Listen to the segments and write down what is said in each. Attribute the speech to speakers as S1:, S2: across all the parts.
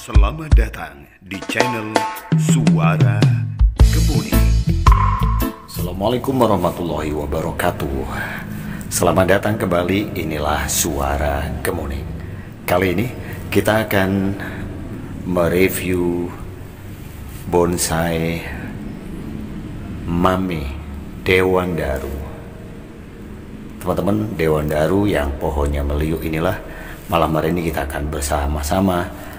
S1: Selamat datang di channel Suara Kemuning.
S2: Assalamualaikum warahmatullahi wabarakatuh. Selamat datang kembali, inilah Suara Kemuning. Kali ini kita akan mereview bonsai Mami Dewandaru. Teman-teman, Dewandaru yang pohonnya meliuk inilah malam hari ini kita akan bersama-sama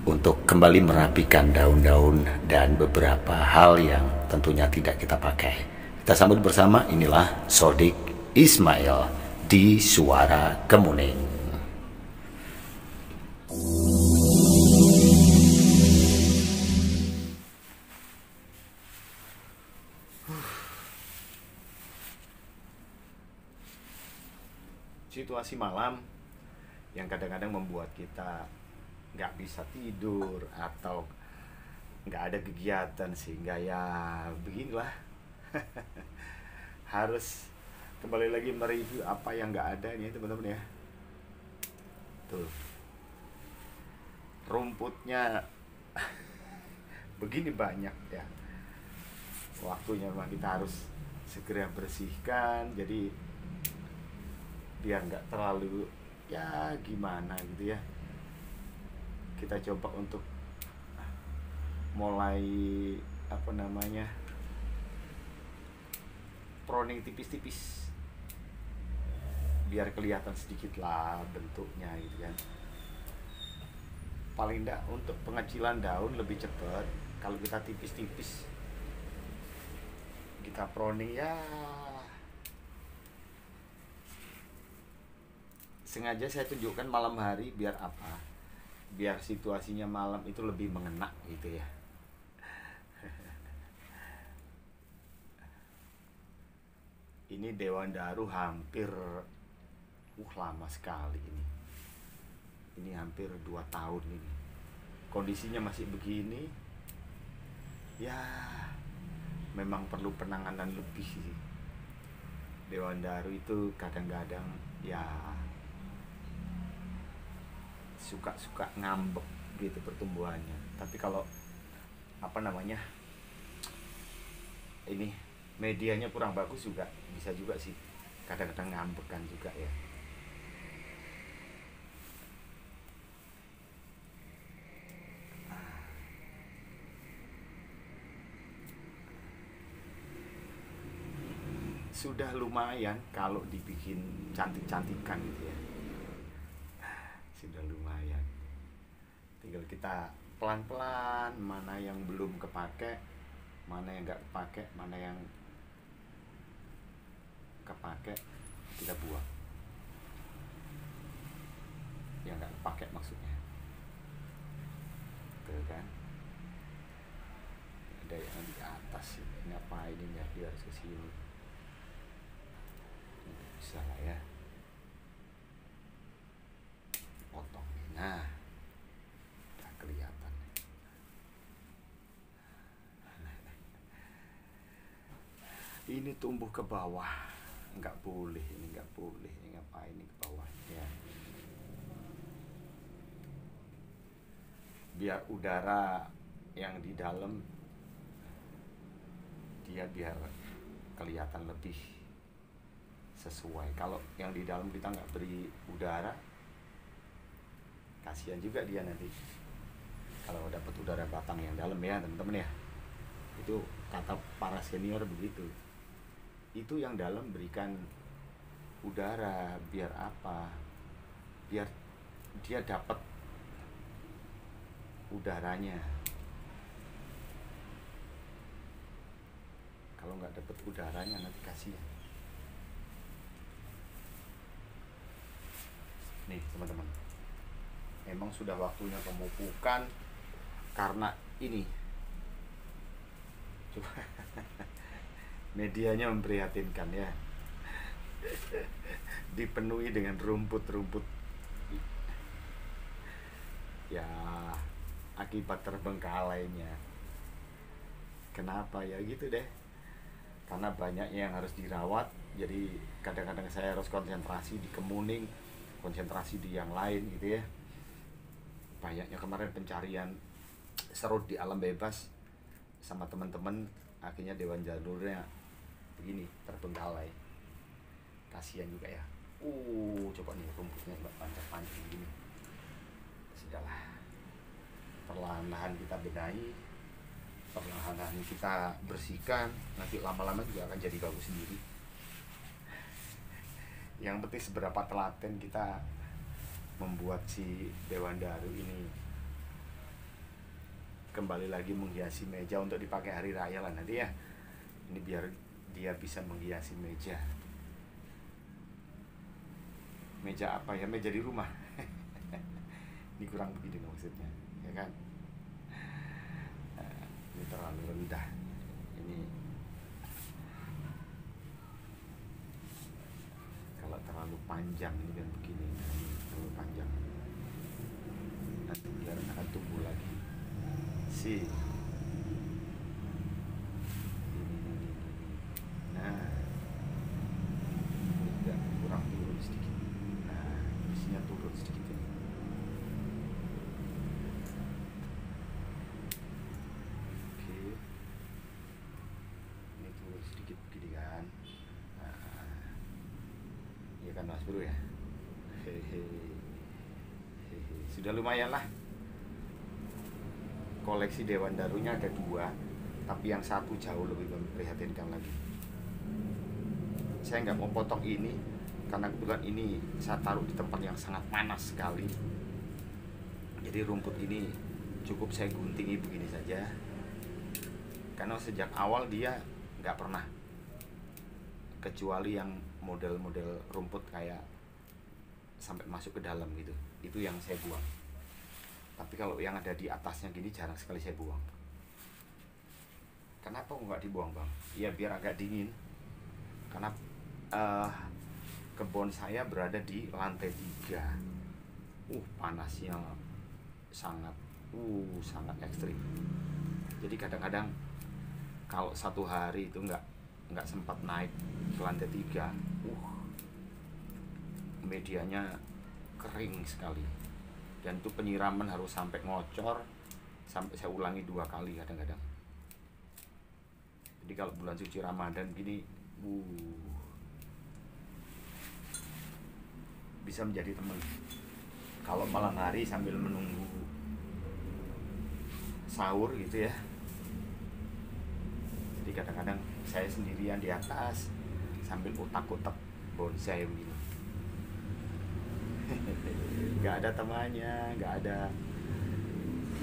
S2: untuk kembali merapikan daun-daun dan beberapa hal yang tentunya tidak kita pakai. Kita sambut bersama, inilah Sodik Ismail di Suara Kemuning. Situasi malam yang kadang-kadang membuat kita nggak bisa tidur atau nggak ada kegiatan, sehingga ya beginilah harus kembali lagi mereview apa yang nggak ada nih teman-teman ya. Tuh rumputnya begini banyak ya, waktunya memang kita harus segera bersihkan, jadi biar nggak terlalu ya gimana gitu ya. Kita coba untuk mulai pruning tipis-tipis biar kelihatan sedikit lah bentuknya gitu kan. Paling enggak untuk pengecilan daun lebih cepat kalau kita tipis-tipis kita pruning ya. Sengaja saya tunjukkan malam hari biar apa? Biar situasinya malam itu lebih mengena gitu ya. Ini Dewandaru hampir lama sekali ini. Ini hampir 2 tahun ini. Kondisinya masih begini. Ya, memang perlu penanganan lebih sih. Dewandaru itu kadang-kadang ya suka ngambek gitu pertumbuhannya. Tapi kalau ini medianya kurang bagus juga bisa juga sih, kadang-kadang ngambekan juga ya. Sudah lumayan kalau dibikin cantik-cantikan gitu ya. Sudah lumayan, tinggal kita pelan-pelan mana yang belum kepake, mana yang nggak kepake, mana yang kepake kita buang, yang nggak kepake maksudnya. Tuh kan ada yang di atas ini, ngapain ini ya, dia harus ke sini. Bisa lah ya, potong. Nah, udah kelihatan. Ini tumbuh ke bawah, nggak boleh. Ini nggak boleh. Ini ngapain ini ke bawah ya? Biar udara yang di dalam dia biar kelihatan lebih sesuai. Kalau yang di dalam kita nggak beri udara, kasihan juga dia nanti kalau dapat udara batang yang dalam ya teman-teman ya. Itu kata para senior begitu. Itu yang dalam berikan udara biar apa? Biar dia dapat udaranya. Kalau nggak dapat udaranya nanti kasihan. Nih teman-teman, emang sudah waktunya pemupukan karena ini. Coba medianya memprihatinkan ya. Dipenuhi dengan rumput-rumput. Ya, akibat terbengkalainya. Kenapa ya gitu deh? Karena banyaknya yang harus dirawat, jadi kadang-kadang saya harus konsentrasi di kemuning, konsentrasi di yang lain gitu ya. kayaknya kemarin pencarian serut di alam bebas sama teman-teman, akhirnya Dewan Jalurnya begini terbengkalai. Kasihan juga ya. Coba nih rumputnya nggak panjang-panjang gini. Sudahlah, perlahan-lahan kita benahi, perlahan-lahan kita bersihkan, nanti lama-lama juga akan jadi bagus sendiri. Yang penting seberapa telaten kita membuat si Dewan Daru ini kembali lagi menghiasi meja untuk dipakai hari raya lah nanti ya. Ini biar dia bisa menghiasi meja. Meja apa ya? Meja di rumah. Ini kurang begini maksudnya, ya kan? Ini terlalu rendah. Ini kalau terlalu panjang ini kan begini. Ini terlalu panjang. Nanti biar akan tumbuh lagi. Ini. Nah, ini juga kurang turun sedikit. Nah, isinya turun sedikit ini. Oke, ini turun sedikit begini kan. Nah, iya kan Mas Bro ya. Hehe. Sudah lumayan lah. Koleksi Dewan Darunya ada 2, tapi yang satu jauh lebih memprihatinkan lagi. Saya nggak mau potong ini karena kebetulan ini saya taruh di tempat yang sangat panas sekali. Jadi rumput ini cukup saya guntingi begini saja, karena sejak awal dia nggak pernah, kecuali yang model-model rumput kayak sampai masuk ke dalam gitu, itu yang saya buang. Tapi kalau yang ada di atasnya gini jarang sekali saya buang. Kenapa nggak dibuang bang? Ya biar agak dingin. Karena kebun saya berada di lantai 3. Panasnya sangat ekstrim. Jadi kadang-kadang kalau satu hari itu nggak sempat naik ke lantai 3, medianya kering sekali. Dan itu penyiraman harus sampai ngocor, sampai saya ulangi 2 kali kadang-kadang. Jadi kalau bulan suci Ramadan gini, bisa menjadi teman. Kalau malam hari sambil menunggu sahur gitu ya. Jadi kadang-kadang saya sendirian di atas sambil utak-utak bonsai begini. Nggak ada temannya, nggak ada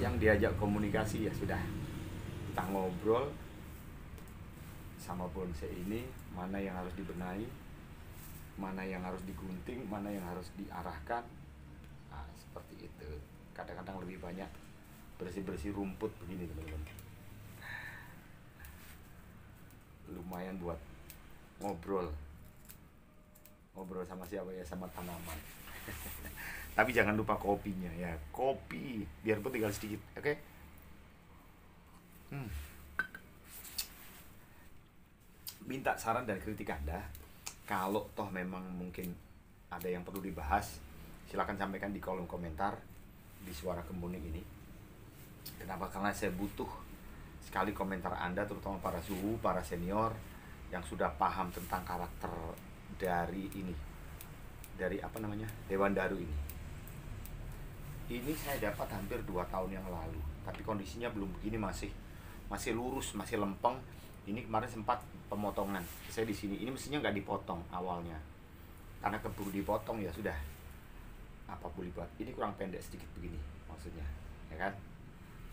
S2: yang diajak komunikasi, ya sudah kita ngobrol sama bonsai ini, mana yang harus dibenahi, mana yang harus digunting, mana yang harus diarahkan. Nah, seperti itu. Kadang-kadang lebih banyak bersih-bersih rumput begini teman-teman. Lumayan buat ngobrol sama siapa ya, sama tanaman. Tapi jangan lupa kopinya ya, kopi biarpun tinggal sedikit, oke? Minta saran dan kritik Anda. Kalau toh memang mungkin ada yang perlu dibahas, silakan sampaikan di kolom komentar di Suara Kemuning ini. Kenapa? Karena saya butuh sekali komentar Anda, terutama para suhu, para senior yang sudah paham tentang karakter dari ini, dari Dewan Daru ini. Ini saya dapat hampir 2 tahun yang lalu, tapi kondisinya belum begini, masih lurus, masih lempeng. Ini kemarin sempat pemotongan. Saya di sini, ini mestinya nggak dipotong awalnya, karena keburu dipotong ya sudah. Apa boleh buat? Ini kurang pendek sedikit begini maksudnya, ya kan?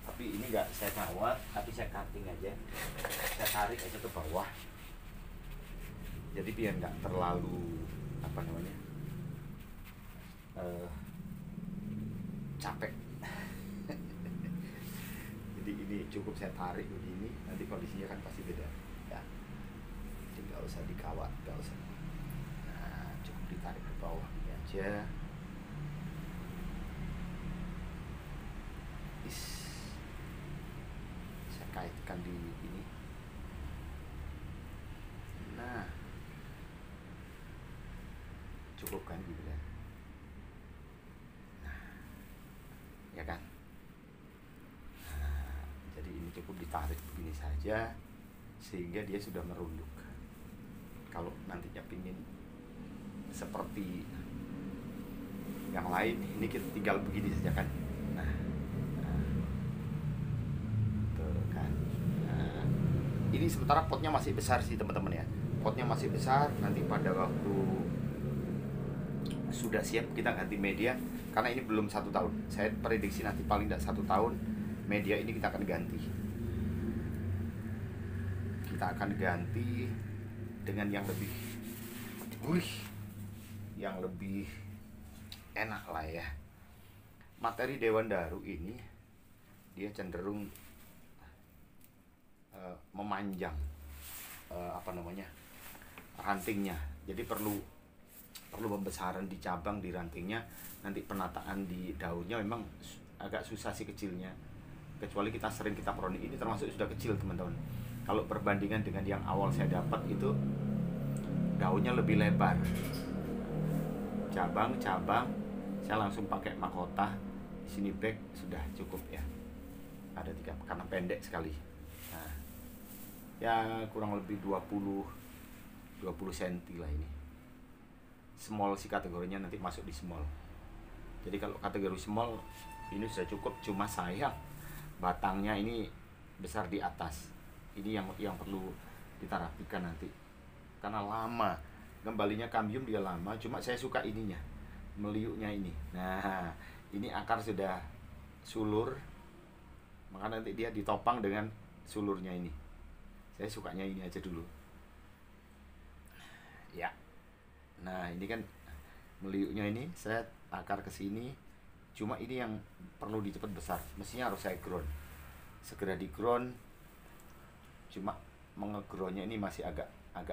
S2: Tapi ini nggak saya kawat, tapi saya cutting aja, saya tarik aja ke bawah. Jadi biar nggak terlalu capek. Jadi ini cukup saya tarik begini, nanti kondisinya kan pasti beda ya. Jadi nggak usah dikawat, nggak usah. Nah, cukup ditarik ke bawah ini aja. Saya kaitkan di ini. Nah, cukup kan gitu ya. Nah, ya kan? cukup ditarik begini saja sehingga dia sudah merunduk. Kalau nantinya pingin seperti yang lain, ini kita tinggal begini saja kan. Nah, tuh kan. Nah, ini sementara potnya masih besar sih teman-teman ya. Potnya masih besar. Nanti pada waktu sudah siap kita ganti media, karena ini belum 1 tahun. Saya prediksi nanti paling tidak 1 tahun media ini kita akan ganti. Kita akan ganti dengan yang lebih yang lebih enak lah ya. Materi Dewan Daru ini dia cenderung memanjang rantingnya. Jadi perlu pembesaran di cabang, di rantingnya. Nanti penataan di daunnya memang agak susah sih kecilnya, kecuali kita proni. Ini termasuk sudah kecil teman-teman. Kalau perbandingan dengan yang awal saya dapat itu daunnya lebih lebar. Cabang saya langsung pakai mahkota. Di sini back sudah cukup ya. Ada 3 karena pendek sekali. Nah, ya kurang lebih 20 cm lah ini. Small sih kategorinya, nanti masuk di small. Jadi kalau kategori small ini sudah cukup, cuma sayang batangnya ini besar di atas. Ini yang perlu kita rapikan nanti. Karena lama, kembalinya kambium dia lama, cuma saya suka ininya, meliuknya ini. Nah, ini akar sudah sulur, maka nanti dia ditopang dengan sulurnya ini. Saya sukanya ini aja dulu. Ya. Nah, ini kan meliuknya ini, saya akar ke sini. Cuma ini yang perlu dicepat besar. Mestinya harus saya ground. Segera di ground. Cuma mengegroundnya ini masih agak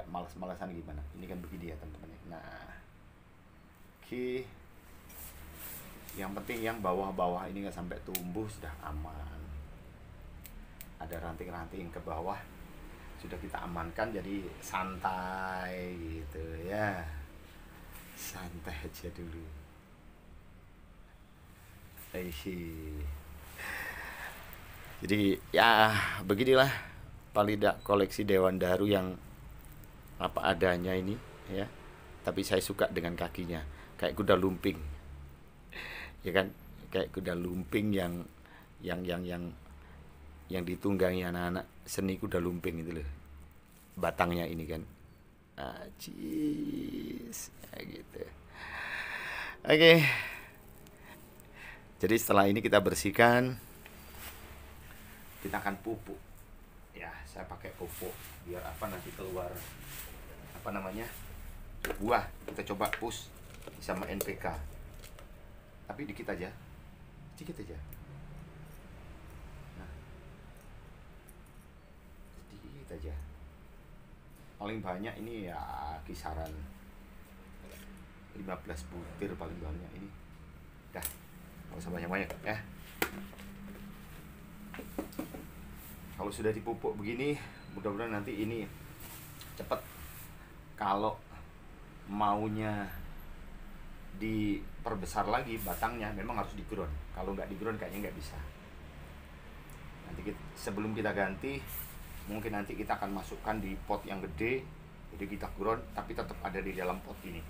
S2: malas-malasan gimana. Ini kan begini ya teman-teman. Nah, oke. Yang penting yang bawah-bawah ini nggak sampai tumbuh, sudah aman. Ada ranting-ranting ke bawah sudah kita amankan, jadi santai gitu ya. Santai aja dulu. Jadi ya beginilah paling tidak koleksi Dewan Daru yang apa adanya ini ya. Tapi saya suka dengan kakinya, kayak kuda lumping. Ya kan, kayak kuda lumping yang ditunggangi anak-anak seni kuda lumping itu loh. Batangnya ini kan. Gitu. Oke. Jadi setelah ini kita bersihkan, kita akan pupuk. Ya, saya pakai pupuk biar nanti keluar buah. Kita coba push sama NPK. Tapi dikit aja. Nah, sedikit aja. Paling banyak ini ya kisaran 15 butir paling banyak ini. Dah, nggak usah banyak-banyak ya. Kalau sudah dipupuk begini, mudah-mudahan nanti ini cepat. Kalau maunya diperbesar lagi batangnya, memang harus di-ground. Kalau nggak di-ground kayaknya nggak bisa. Nanti sebelum kita ganti, mungkin nanti kita akan masukkan di pot yang gede, jadi kita ground, tapi tetap ada di dalam pot ini.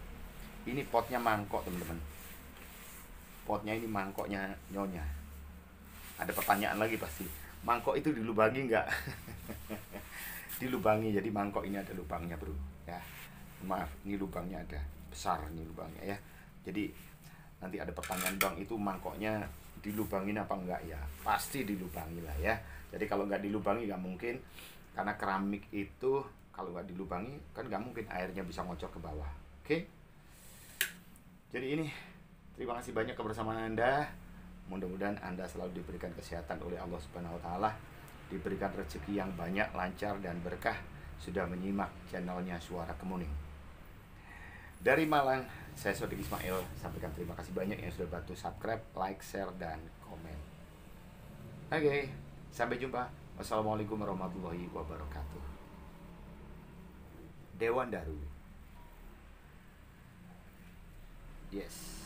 S2: Ini potnya mangkok teman-teman. Potnya ini mangkoknya nyonya. Ada pertanyaan lagi pasti, mangkok itu dilubangi nggak? Dilubangi, jadi mangkok ini ada lubangnya bro ya. Maaf, ini lubangnya ada, besar ini lubangnya ya. Jadi nanti ada pertanyaan, bang itu mangkoknya dilubangin apa enggak ya? Pasti dilubangi lah ya. Jadi kalau nggak dilubangi nggak mungkin, karena keramik itu kalau nggak dilubangi kan nggak mungkin airnya bisa ngocor ke bawah. Oke? Jadi ini terima kasih banyak kebersamaan Anda. Mudah-mudahan Anda selalu diberikan kesehatan oleh Allah Subhanahu wa taala, diberikan rezeki yang banyak, lancar dan berkah. Sudah menyimak channelnya Suara Kemuning. Dari Malang, saya Sodik Ismail. Sampaikan terima kasih banyak yang sudah bantu subscribe, like, share, dan komen. Oke, sampai jumpa. Wassalamualaikum warahmatullahi wabarakatuh. Dewan Daru. Yes.